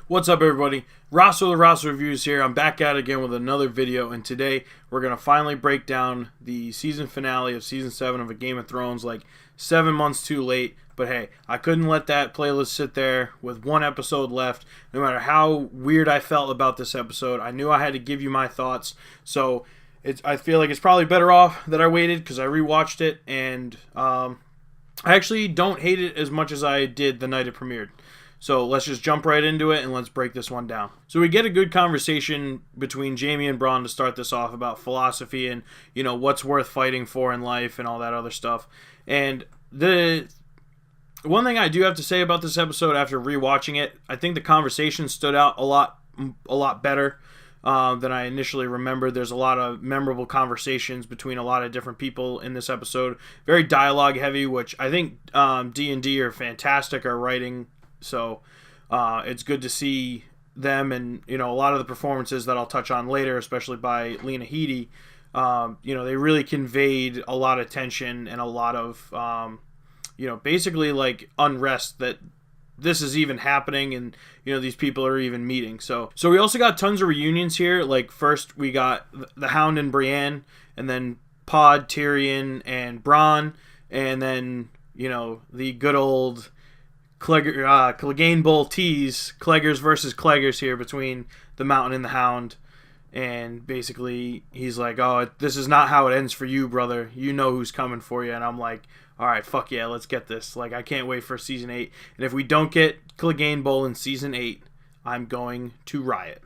What's up, everybody? Ross with the Ross Reviews here. I'm back at it again with another video, and today we're going to finally break down the season finale of Season 7 of A Game of Thrones, like 7 months too late. But hey, I couldn't let that playlist sit there with one episode left. No matter how weird I felt about this episode, I knew I had to give you my thoughts. So I feel like it's probably better off that I waited because I rewatched it, and I actually don't hate it as much as I did the night it premiered. So let's just jump right into it and let's break this one down. So we get a good conversation between Jaime and Bronn to start this off about philosophy and, you know, what's worth fighting for in life and all that other stuff. And the one thing I do have to say about this episode after rewatching it, I think the conversation stood out a lot better than I initially remembered. There's a lot of memorable conversations between a lot of different people in this episode. Very dialogue heavy, which I think D&D are fantastic at writing. So it's good to see them, and you know, a lot of the performances that I'll touch on later, especially by Lena Headey, you know, they really conveyed a lot of tension and a lot of you know, basically like unrest that this is even happening, and you know, these people are even meeting. So we also got tons of reunions here. Like first we got the Hound and Brienne, and then Pod, Tyrion, and Bronn, and then you know, the good old Clegane Bowl tease, Cleggers versus Cleggers here between the Mountain and the Hound. And basically he's like, oh, this is not how it ends for you, brother. You know who's coming for you. And I'm like, all right, fuck yeah, let's get this. Like, I can't wait for Season 8. And if we don't get Clegane Bowl in Season 8, I'm going to riot.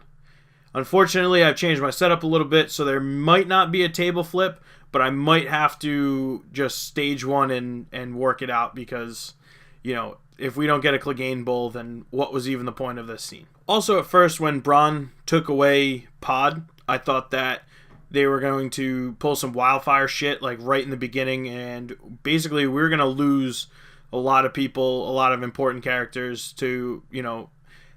Unfortunately, I've changed my setup a little bit, so there might not be a table flip, but I might have to just stage one and work it out because, you know, if we don't get a Clegane Bowl, then what was even the point of this scene? Also, at first, when Bronn took away Pod, I thought that they were going to pull some wildfire shit, like right in the beginning, and basically we were going to lose a lot of people, a lot of important characters to, you know,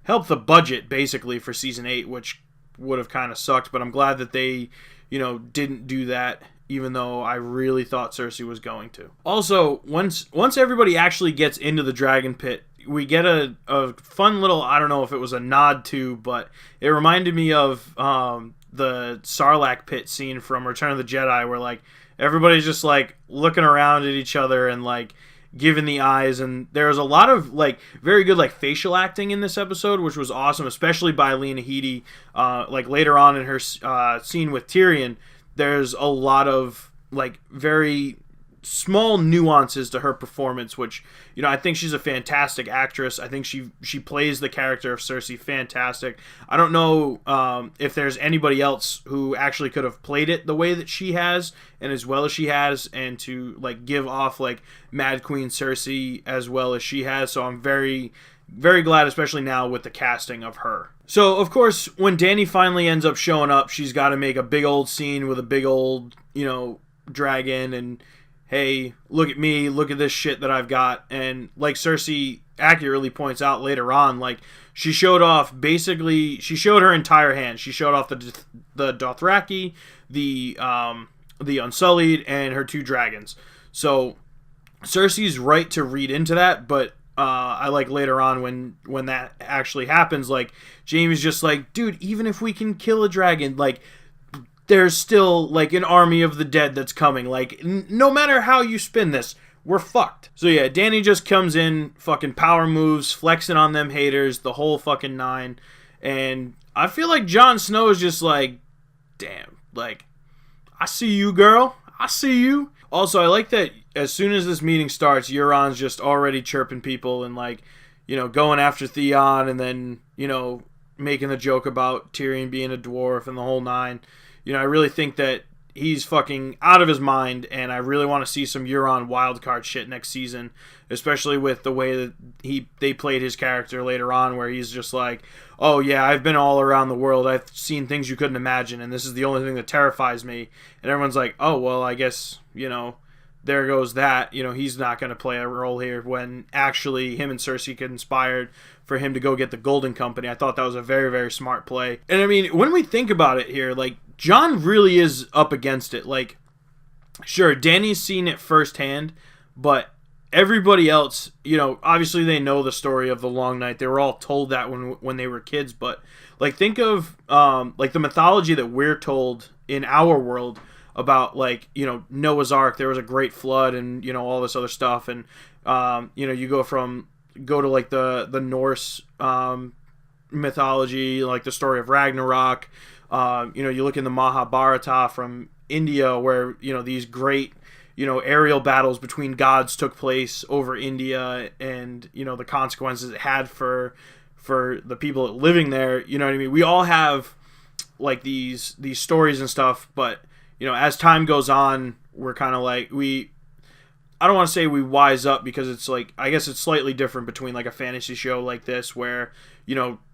help the budget, basically, for Season 8, which would have kind of sucked, but I'm glad that they, you know, didn't do that, even though I really thought Cersei was going to. Also, once everybody actually gets into the dragon pit, we get a fun little, I don't know if it was a nod to, but it reminded me of the Sarlacc pit scene from Return of the Jedi, where like everybody's just like looking around at each other and like giving the eyes, and there's a lot of like very good like facial acting in this episode, which was awesome, especially by Lena Headey. Like later on in her scene with Tyrion, there's a lot of like very small nuances to her performance, which, you know, I think she's a fantastic actress. I think she plays the character of Cersei fantastic. I don't know if there's anybody else who actually could have played it the way that she has and as well as she has, and to like give off like Mad Queen Cersei as well as she has. So I'm very, very glad, especially now with the casting of her. So, of course, when Dany finally ends up showing up, she's got to make a big old scene with a big old, you know, dragon, and hey, look at me, look at this shit that I've got. And like Cersei accurately points out later on, like she showed off, basically, she showed her entire hand. She showed off the Dothraki, the Unsullied, and her 2 dragons. So Cersei's right to read into that, but I like later on when that actually happens, like Jaime's just like, dude, even if we can kill a dragon, like there's still like an army of the dead that's coming. Like no matter how you spin this, we're fucked. So yeah, Dany just comes in, fucking power moves, flexing on them haters, the whole fucking 9. And I feel like Jon Snow is just like, damn, like I see you, girl, I see you. Also, I like that as soon as this meeting starts, Euron's just already chirping people and, like, you know, going after Theon, and then, you know, making the joke about Tyrion being a dwarf and the whole 9. You know, I really think that he's fucking out of his mind, and I really want to see some Euron wildcard shit next season, especially with the way that they played his character later on, where he's just like, oh yeah, I've been all around the world, I've seen things you couldn't imagine, and this is the only thing that terrifies me. And everyone's like, oh well, I guess, you know, there goes that. You know, he's not going to play a role here, when actually him and Cersei conspired for him to go get the Golden Company. I thought that was a very, very smart play. And I mean, when we think about it here, like, Jon really is up against it. Like, sure, Dany's seen it firsthand, but everybody else, obviously they know the story of the Long Night. They were all told that when they were kids. But like, think of like the mythology that we're told in our world about, like, Noah's Ark. There was a great flood, and all this other stuff. And you go to like the Norse mythology, like the story of Ragnarok. You look in the Mahabharata from India, where these great aerial battles between gods took place over India, and the consequences it had for the people living there. You know what I mean? We all have like these stories and stuff, but as time goes on, we're kind of like, I don't want to say we wise up, because it's like, I guess it's slightly different between like a fantasy show like this, where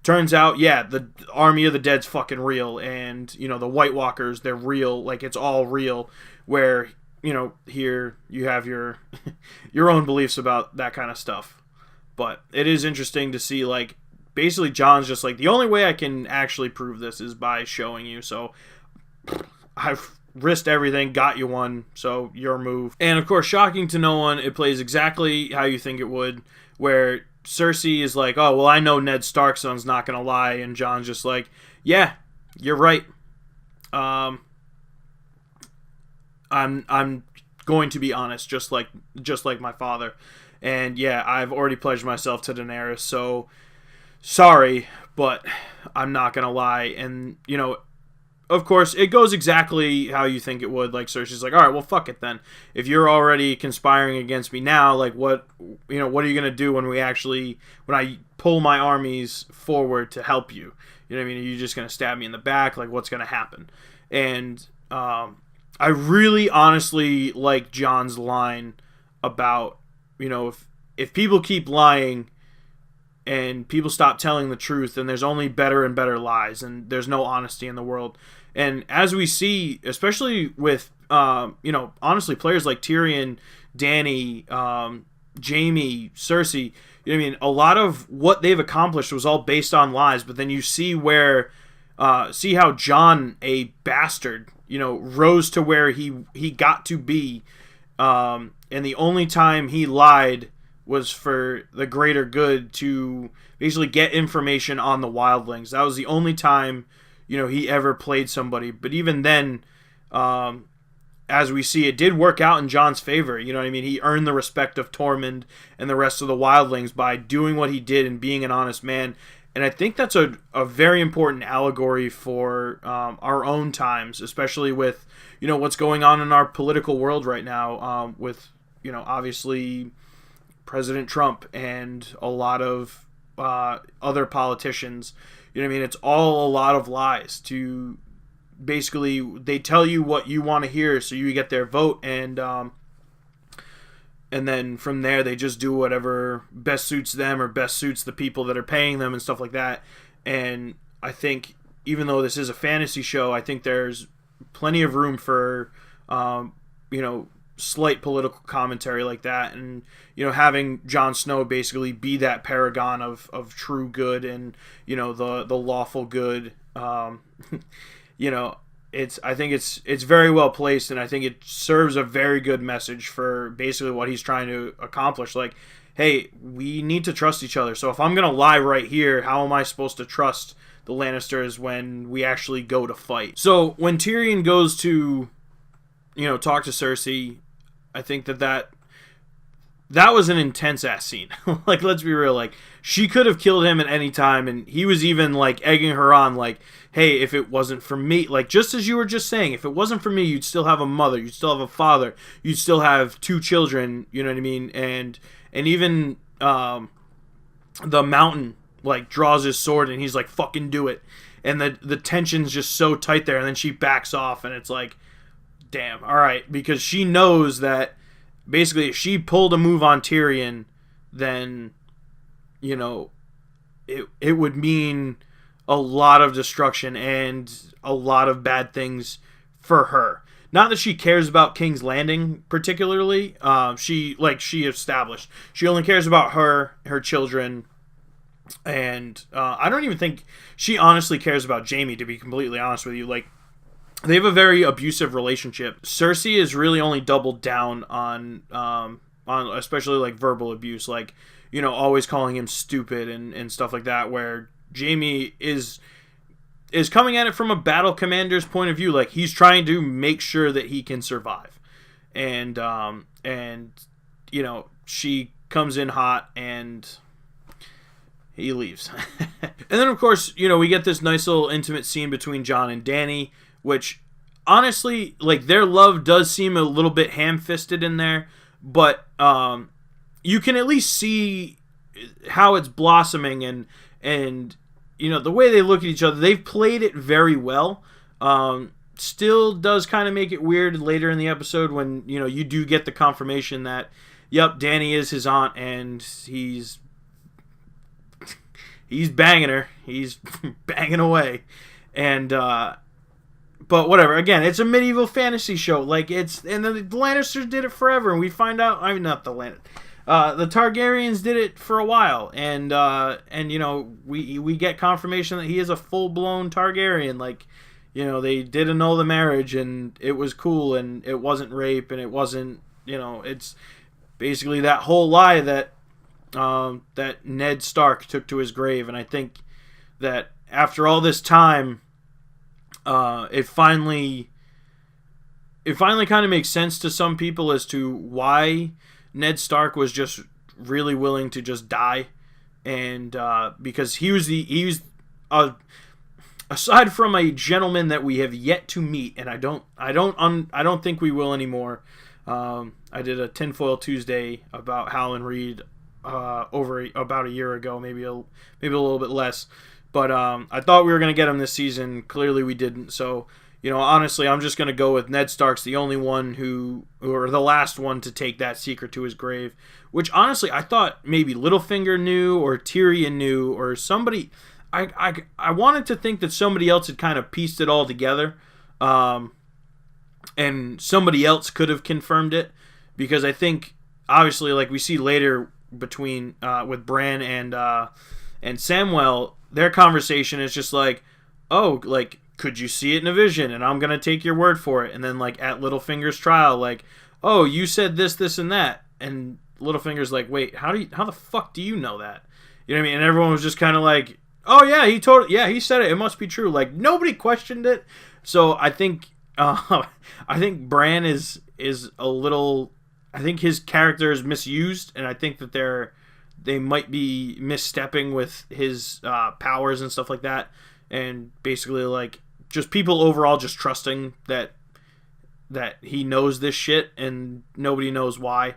turns out, yeah, the Army of the Dead's fucking real, and the White Walkers, they're real, like it's all real, where here you have your your own beliefs about that kind of stuff. But it is interesting to see, like, basically Jon's just like, the only way I can actually prove this is by showing you. So I've risked everything, got you one, so your move. And of course, shocking to no one, it plays exactly how you think it would, where Cersei is like, oh, well, I know Ned Stark's son's not gonna lie, and Jon's just like, yeah, you're right. I'm going to be honest, just like my father. And yeah, I've already pledged myself to Daenerys, so sorry, but I'm not gonna lie. And of course, it goes exactly how you think it would. Like, Cersei's like, all right, well, fuck it then. If you're already conspiring against me now, like, what are you gonna do when I pull my armies forward to help you? You know what I mean? Are you just gonna stab me in the back? Like, what's gonna happen? And I really honestly like Jon's line about, if people keep lying and people stop telling the truth, then there's only better and better lies, and there's no honesty in the world. And as we see, especially with, honestly, players like Tyrion, Dany, Jaime, Cersei, a lot of what they've accomplished was all based on lies. But then you see see how Jon, a bastard, rose to where he got to be, and the only time he lied was for the greater good, to basically get information on the wildlings. That was the only time, he ever played somebody. But even then, as we see, it did work out in Jon's favor. You know what I mean? He earned the respect of Tormund and the rest of the wildlings by doing what he did and being an honest man. And I think that's a very important allegory for our own times, especially with, what's going on in our political world right now, with, obviously President Trump and a lot of other politicians. You know what I mean? It's all a lot of lies. To basically, they tell you what you want to hear, so you get their vote, and then from there they just do whatever best suits them or best suits the people that are paying them and stuff like that. And I think, even though this is a fantasy show, I think there's plenty of room for slight political commentary like that, and having Jon Snow basically be that paragon of true good and the lawful good. I think it's very well placed, and I think it serves a very good message for basically what he's trying to accomplish. Like, hey, we need to trust each other. So if I'm gonna lie right here, how am I supposed to trust the Lannisters when we actually go to fight? So when Tyrion goes to talk to Cersei, I think that was an intense ass scene. Like, let's be real. Like, she could have killed him at any time, and he was even like egging her on, like, hey, if it wasn't for me, like, just as you were just saying, if it wasn't for me, you'd still have a mother, you'd still have a father, you'd still have 2 children. You know what I mean? And even the Mountain like draws his sword, and he's like, fucking do it. And the tension's just so tight there, and then she backs off, and it's like, damn, all right, because she knows that basically if she pulled a move on Tyrion, then it would mean a lot of destruction and a lot of bad things for her. Not that she cares about King's Landing particularly. She established she only cares about her children, and I don't even think she honestly cares about Jaime, to be completely honest with you. Like, they have a very abusive relationship. Cersei has really only doubled down on on especially like verbal abuse, like, you know, always calling him stupid and stuff like that, where Jaime is coming at it from a battle commander's point of view. Like, he's trying to make sure that he can survive. And you know, she comes in hot and he leaves. And then, of course, you know, we get this nice little intimate scene between Jon and Dany, which, honestly, like, their love does seem a little bit ham-fisted in there, but you can at least see how it's blossoming, and you know, the way they look at each other, they've played it very well. Still does kind of make it weird later in the episode when, you know, you do get the confirmation that, yep, Dany is his aunt, and he's banging her. He's banging away. And, but whatever. Again, it's a medieval fantasy show. Like, and the Lannisters did it forever, and we find out, I mean, not the Lannisters. The Targaryens did it for a while, and you know, we get confirmation that he is a full-blown Targaryen. Like, you know, they did annul the marriage, and it was cool, and it wasn't rape, and it wasn't, you know, it's basically that whole lie that that Ned Stark took to his grave. And I think that after all this time, it finally kind of makes sense to some people as to why Ned Stark was just really willing to just die, and because he was aside from a gentleman that we have yet to meet, and I don't think we will anymore. I did a Tinfoil Tuesday about Howland Reed about a year ago, maybe a little bit less, but I thought we were gonna get him this season. Clearly, we didn't. So, you know, honestly, I'm just going to go with Ned Stark's the only one or the last one to take that secret to his grave, which honestly, I thought maybe Littlefinger knew, or Tyrion knew, or somebody. I wanted to think that somebody else had kind of pieced it all together, and somebody else could have confirmed it, because I think, obviously, like we see later between, with Bran and Samwell, their conversation is just like, oh, like, could you see it in a vision? And I'm going to take your word for it. And then, like, at Littlefinger's trial, like, oh, you said this, this, and that. And Littlefinger's like, wait, how the fuck do you know that? You know what I mean? And everyone was just kind of like, oh, yeah, he said it. It must be true. Like, nobody questioned it. So I think Bran is a little, I think his character is misused. And I think that they might be misstepping with his powers and stuff like that. And basically, like, just people overall just trusting that he knows this shit and nobody knows why.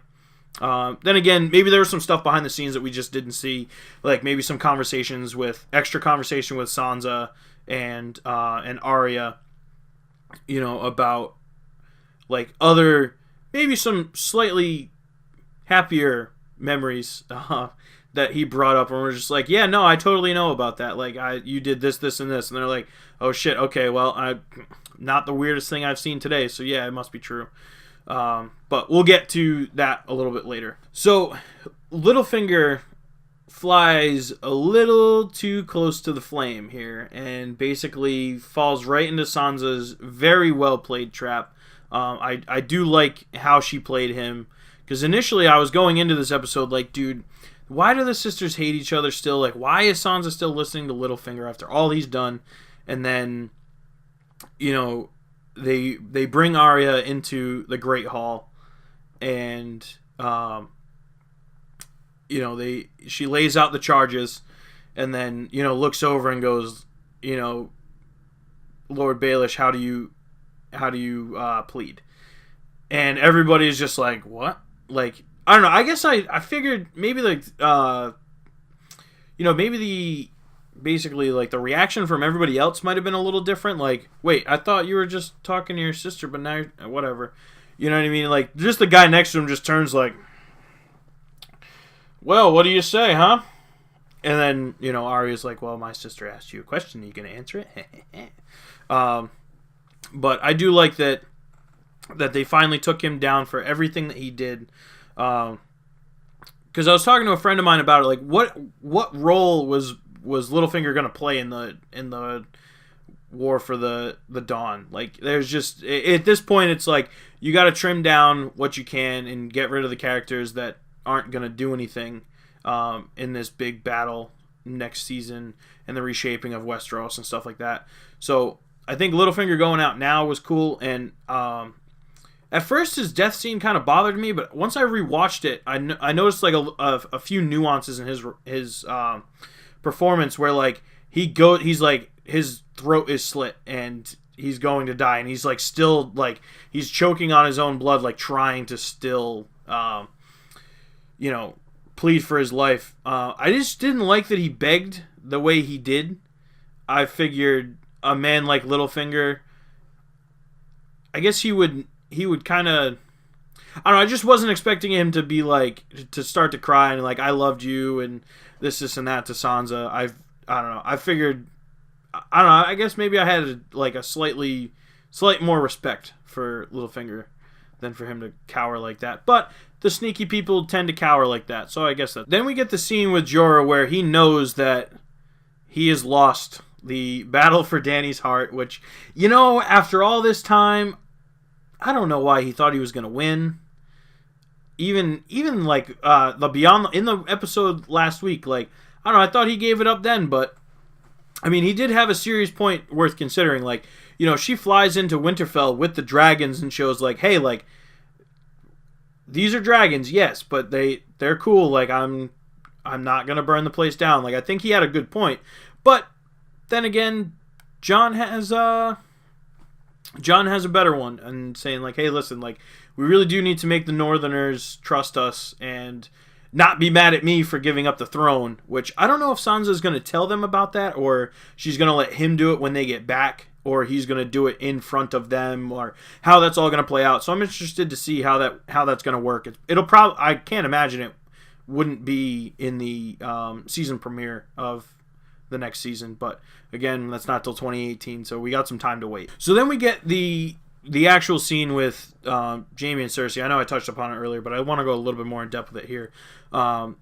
Then again, maybe there was some stuff behind the scenes that we just didn't see, like maybe some extra conversation with Sansa and Arya, you know, about like maybe some slightly happier memories that he brought up, and we're just like, yeah, no, I totally know about that. Like, you did this, this, and this, and they're like, oh shit, okay, well, not the weirdest thing I've seen today, so yeah, it must be true. But we'll get to that a little bit later. So, Littlefinger flies a little too close to the flame here, and basically falls right into Sansa's very well played trap. I do like how she played him, because initially I was going into this episode like, dude, why do the sisters hate each other still? Like, why is Sansa still listening to Littlefinger after all he's done? And then, you know, they bring Arya into the Great Hall, and you know, she lays out the charges, and then, you know, looks over and goes, you know, Lord Baelish, how do you plead? And everybody's just like, what? Like, I don't know. I guess I figured maybe, like, you know, maybe basically, like, the reaction from everybody else might have been a little different. Like, wait, I thought you were just talking to your sister, but now whatever. You know what I mean? Like, just the guy next to him just turns like, well, what do you say, huh? And then, you know, Arya's like, well, my sister asked you a question. Are you going to answer it? But I do like that they finally took him down for everything that he did. Because I was talking to a friend of mine about it, like, what role was Littlefinger going to play in the War for the Dawn. Like, there's just, at this point, it's like you got to trim down what you can and get rid of the characters that aren't going to do anything in this big battle next season and the reshaping of Westeros and stuff like that. So I think Littlefinger going out now was cool, and at first his death scene kind of bothered me, but once I rewatched it, I noticed like a few nuances in his performance where like he's like his throat is slit and he's going to die, and he's like still like he's choking on his own blood, like trying to still plead for his life. I just didn't like that he begged the way he did. I figured a man like Littlefinger, I guess he would kind of, I don't know, I just wasn't expecting him to be like, to start to cry and like, I loved you and this and that to Sansa. I don't know. I figured, I don't know, I guess maybe I had like a slight more respect for Littlefinger than for him to cower like that. But the sneaky people tend to cower like that, so I guess that. Then we get the scene with Jorah where he knows that he has lost the battle for Dany's heart, which, after all this time, I don't know why he thought he was going to win. Even like the Beyond in the episode last week, like, I don't know, I thought he gave it up then, but I mean, he did have a serious point worth considering. Like, she flies into Winterfell with the dragons and shows like, hey, like, these are dragons, yes, but they're cool. Like, I'm not gonna burn the place down. Like, I think he had a good point, but then again, Jon has a better one, and saying like, hey, listen, like, we really do need to make the Northerners trust us and not be mad at me for giving up the throne. Which I don't know if Sansa's gonna tell them about that, or she's gonna let him do it when they get back, or he's going to do it in front of them, or how that's all going to play out. So I'm interested to see how that's going to work. It'll probably, I can't imagine it wouldn't be in the season premiere of the next season, but again, that's not till 2018, so we got some time to wait. So then we get the actual scene with Jaime and Cersei. I know I touched upon it earlier, but I want to go a little bit more in depth with it here. I'm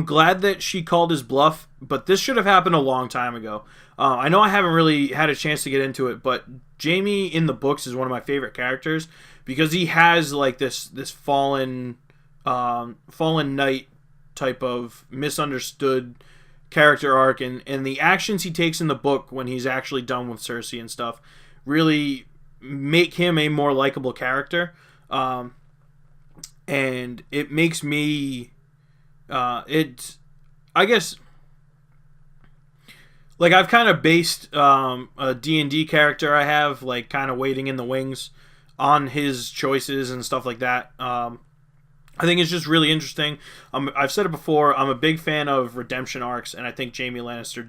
glad that she called his bluff, but this should have happened a long time ago. I know I haven't really had a chance to get into it, but Jaime in the books is one of my favorite characters because he has like this fallen knight type of misunderstood character arc, and the actions he takes in the book when he's actually done with Cersei and stuff really make him a more likable character, and it makes me I guess, like, I've kind of based a D&D character I have, like, kind of waiting in the wings on his choices and stuff like that. I think it's just really interesting. I've said it before, I'm a big fan of redemption arcs, and I think Jaime Lannister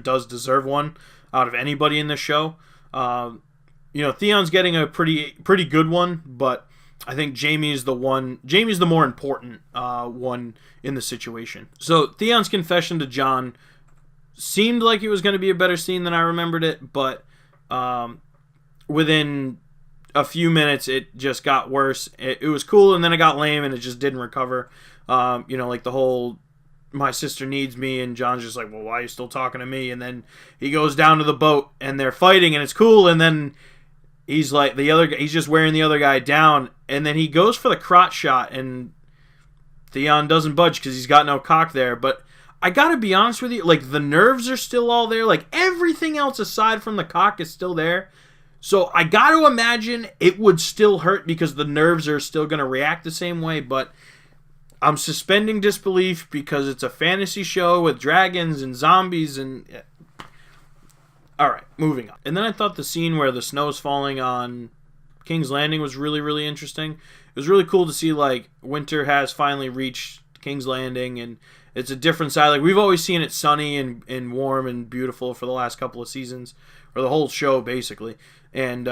does deserve one out of anybody in this show. Theon's getting a pretty good one, but I think Jaime's the more important one in the situation. So Theon's confession to Jon seemed like it was going to be a better scene than I remembered it, but within a few minutes it just got worse. It was cool, and then it got lame, and it just didn't recover. Like the whole "my sister needs me," and Jon's just like, well, why are you still talking to me? And then he goes down to the boat, and they're fighting, and it's cool, and then he's like he's just wearing the other guy down, and then he goes for the crotch shot, and Theon doesn't budge because he's got no cock there. But I gotta be honest with you, like, the nerves are still all there. Like, everything else aside from the cock is still there. So I gotta imagine it would still hurt because the nerves are still gonna react the same way. But I'm suspending disbelief because it's a fantasy show with dragons and zombies and... Alright, moving on. And then I thought the scene where the snow's falling on King's Landing was really, really interesting. It was really cool to see, like, winter has finally reached King's Landing, and it's a different side. Like, we've always seen it sunny and warm and beautiful for the last couple of seasons, or the whole show, basically. And,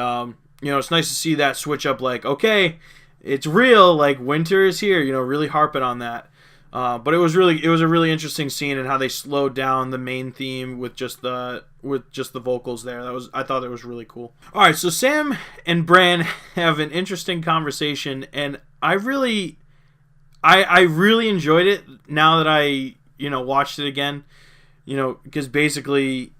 it's nice to see that switch up, like, okay, it's real, like, winter is here, really harping on that. But it was a really interesting scene, and how they slowed down the main theme with just the vocals there. I thought it was really cool. All right, so Sam and Bran have an interesting conversation, and I really enjoyed it now that I watched it again. because basically,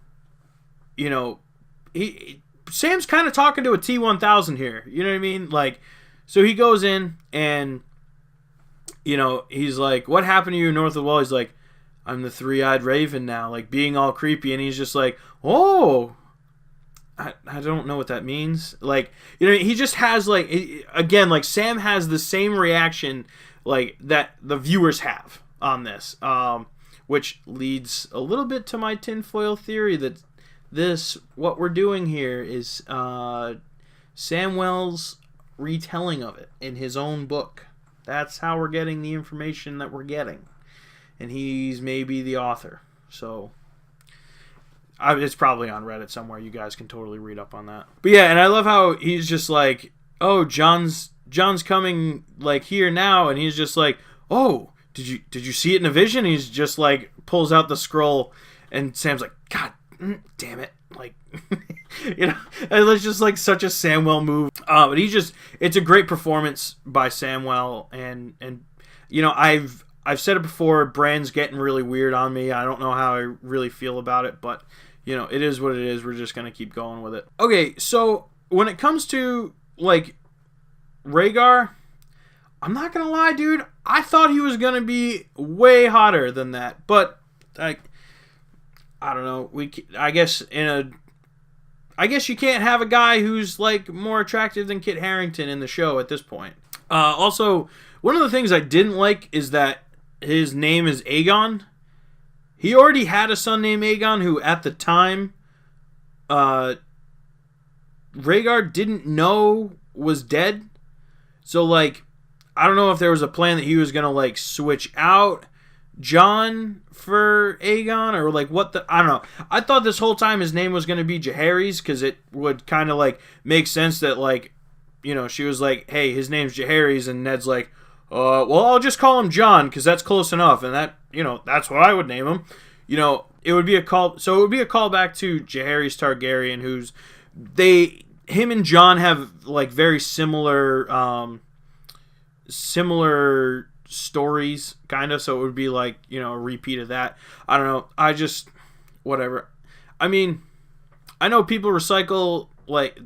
Sam's kind of talking to a T-1000 here. You know what I mean? Like, so he goes in and, he's like, what happened to you north of the wall? He's like, I'm the three-eyed raven now, like being all creepy. And he's just like, oh, I don't know what that means. Like, he just has like, again, like Sam has the same reaction like that the viewers have on this, which leads a little bit to my tinfoil theory that what we're doing here is Samwell's retelling of it in his own book. That's how we're getting the information that we're getting. And he's maybe the author. So it's probably on Reddit somewhere. You guys can totally read up on that. But yeah, and I love how he's just like, oh, John's coming like here now, and he's just like, oh, did you see it in a vision? And he's just like pulls out the scroll, and Sam's like, God damn it, like and it's just like such a Samwell move. But it's a great performance by Samwell, and I've said it before, Bran's getting really weird on me. I don't know how I really feel about it, but it is what it is. We're just gonna keep going with it. Okay, so when it comes to like Rhaegar, I'm not gonna lie, dude. I thought he was gonna be way hotter than that, but I don't know. I guess you can't have a guy who's like more attractive than Kit Harington in the show at this point. Also, one of the things I didn't like is that his name is Aegon. He already had a son named Aegon who, at the time, Rhaegar didn't know was dead. So, like, I don't know if there was a plan that he was going to, like, switch out Jon for Aegon, or, like, I don't know. I thought this whole time his name was going to be Jaehaerys, because it would kind of, like, make sense that, like, she was like, hey, his name's Jaehaerys, and Ned's like, well, I'll just call him Jon, because that's close enough, and that, that's what I would name him. It would be a callback to Jaehaerys Targaryen, him and Jon have, like, very similar stories, kind of, so it would be like, a repeat of that. I don't know. Whatever. I mean, I know people recycle, like,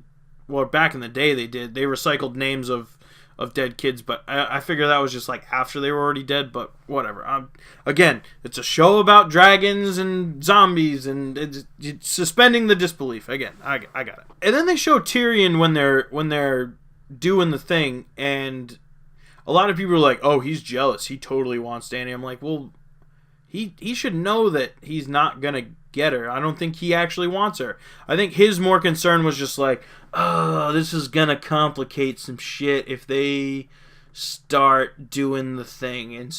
well, back in the day they recycled names of dead kids, but I figure that was just like after they were already dead, but whatever. Again, it's a show about dragons and zombies, and it's suspending the disbelief. Again, I got it. And then they show Tyrion when they're doing the thing, and a lot of people are like, oh, he's jealous. He totally wants Dany. I'm like, well, he should know that he's not going to get her. I don't think he actually wants her. I think his more concern was just like, oh, this is going to complicate some shit if they start doing the thing and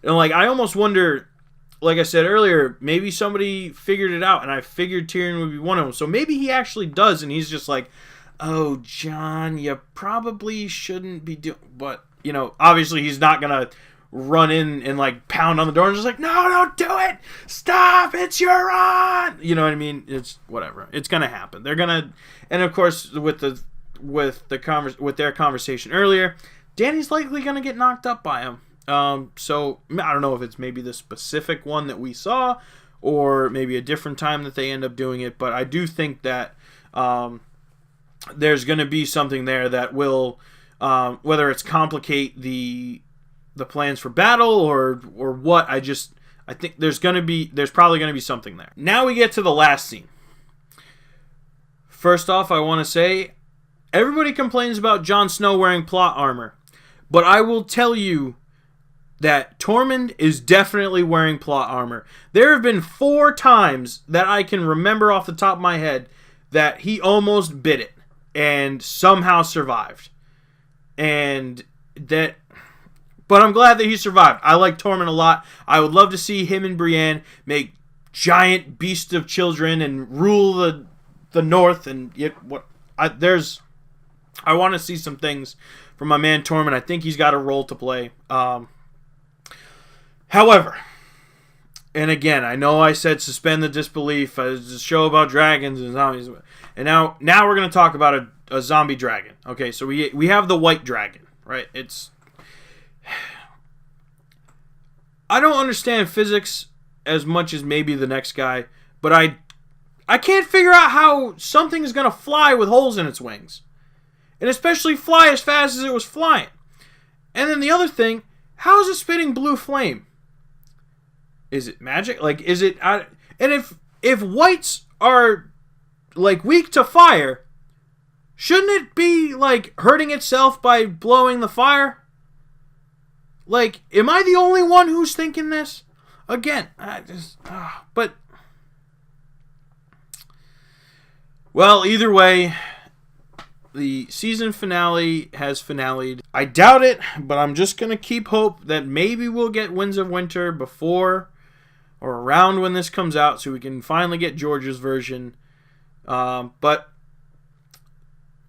like, I almost wonder, like I said earlier, maybe somebody figured it out, and I figured Tyrion would be one of them. So maybe he actually does, and he's just like, oh, Jon, you probably shouldn't be doing, but, obviously he's not going to run in and like pound on the door and just like, no, don't do it, stop, it's your on. You know what I mean? It's whatever. It's gonna happen. They're gonna, and of course with their conversation earlier, Dany's likely gonna get knocked up by him. So I don't know if it's maybe the specific one that we saw, or maybe a different time that they end up doing it. But I do think that there's gonna be something there that will, whether it's complicate the plans for battle or what, I think there's probably going to be something there. Now we get to the last scene. First off, I want to say, everybody complains about Jon Snow wearing plot armor, but I will tell you that Tormund is definitely wearing plot armor. There have been 4 times that I can remember off the top of my head that he almost bit it and somehow survived. But I'm glad that he survived. I like Tormund a lot. I would love to see him and Brienne make giant beasts of children and rule the North. And I want to see some things from my man Tormund. I think he's got a role to play. However, and again, I know I said suspend the disbelief. It's a show about dragons and zombies, and now we're going to talk about a zombie dragon. Okay, so we have the white dragon, right? I don't understand physics as much as maybe the next guy, but I can't figure out how something is going to fly with holes in its wings. And especially fly as fast as it was flying. And then the other thing, how is it spitting blue flame? Is it magic? Like, is it... and if whites are, like, weak to fire, shouldn't it be, like, hurting itself by blowing the fire? Like, am I the only one who's thinking this? Again, but... Well, either way, the season finale has finale'd. I doubt it, but I'm just going to keep hope that maybe we'll get Winds of Winter before or around when this comes out so we can finally get George's version. But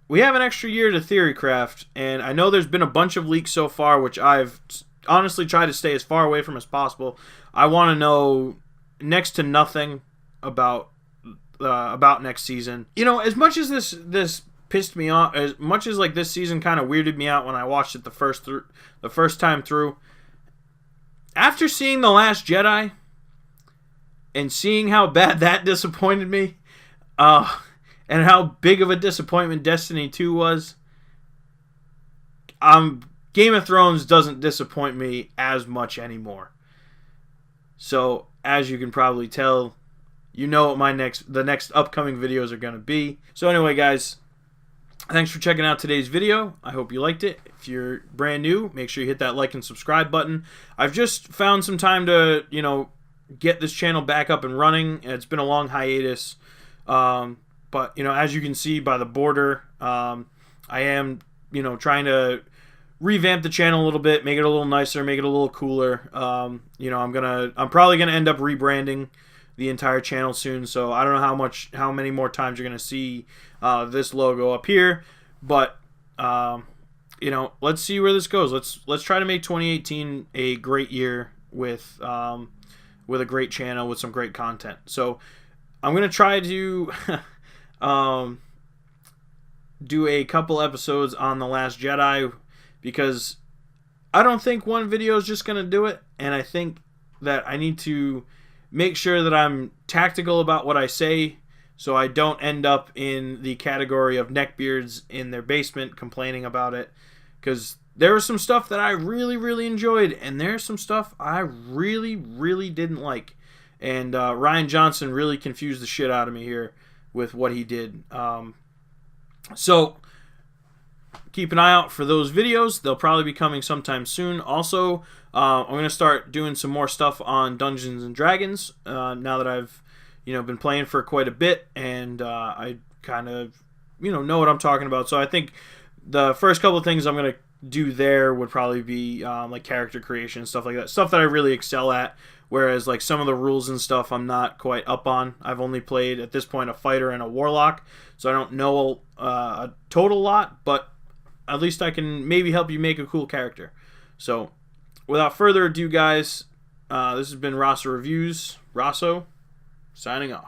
we have an extra year to Theorycraft, and I know there's been a bunch of leaks so far, which I've honestly tried to stay as far away from as possible. I want to know next to nothing about next season. You know, as much as this pissed me off, as much as like this season kind of weirded me out when I watched it the first time through, after seeing The Last Jedi and seeing how bad that disappointed me, and how big of a disappointment Destiny 2 was, Game of Thrones doesn't disappoint me as much anymore. So, as you can probably tell, you know what the next upcoming videos are going to be. So anyway, guys, thanks for checking out today's video. I hope you liked it. If you're brand new, make sure you hit that like and subscribe button. I've just found some time to, get this channel back up and running. It's been a long hiatus. But, as you can see by the border, I am, trying to revamp the channel a little bit, make it a little nicer, make it a little cooler. I'm probably gonna end up rebranding the entire channel soon, so I don't know how many more times you're gonna see this logo up here, but let's see where this goes. Let's try to make 2018 a great year with a great channel with some great content. So I'm gonna try to do a couple episodes on The Last Jedi, because I don't think one video is just going to do it, and I think that I need to make sure that I'm tactical about what I say so I don't end up in the category of neckbeards in their basement complaining about it, because there was some stuff that I really, really enjoyed, and there's some stuff I really, really didn't like, and Rian Johnson really confused the shit out of me here with what he did. So keep an eye out for those videos. They'll probably be coming sometime soon. Also, I'm going to start doing some more stuff on Dungeons and Dragons now that I've been playing for quite a bit, and I kind of know what I'm talking about. So I think the first couple of things I'm going to do there would probably be like character creation and stuff like that. Stuff that I really excel at, whereas like some of the rules and stuff I'm not quite up on. I've only played at this point a fighter and a warlock, so I don't know a total lot, but at least I can maybe help you make a cool character. So without further ado, guys, this has been Rosso Reviews. Rosso, signing off.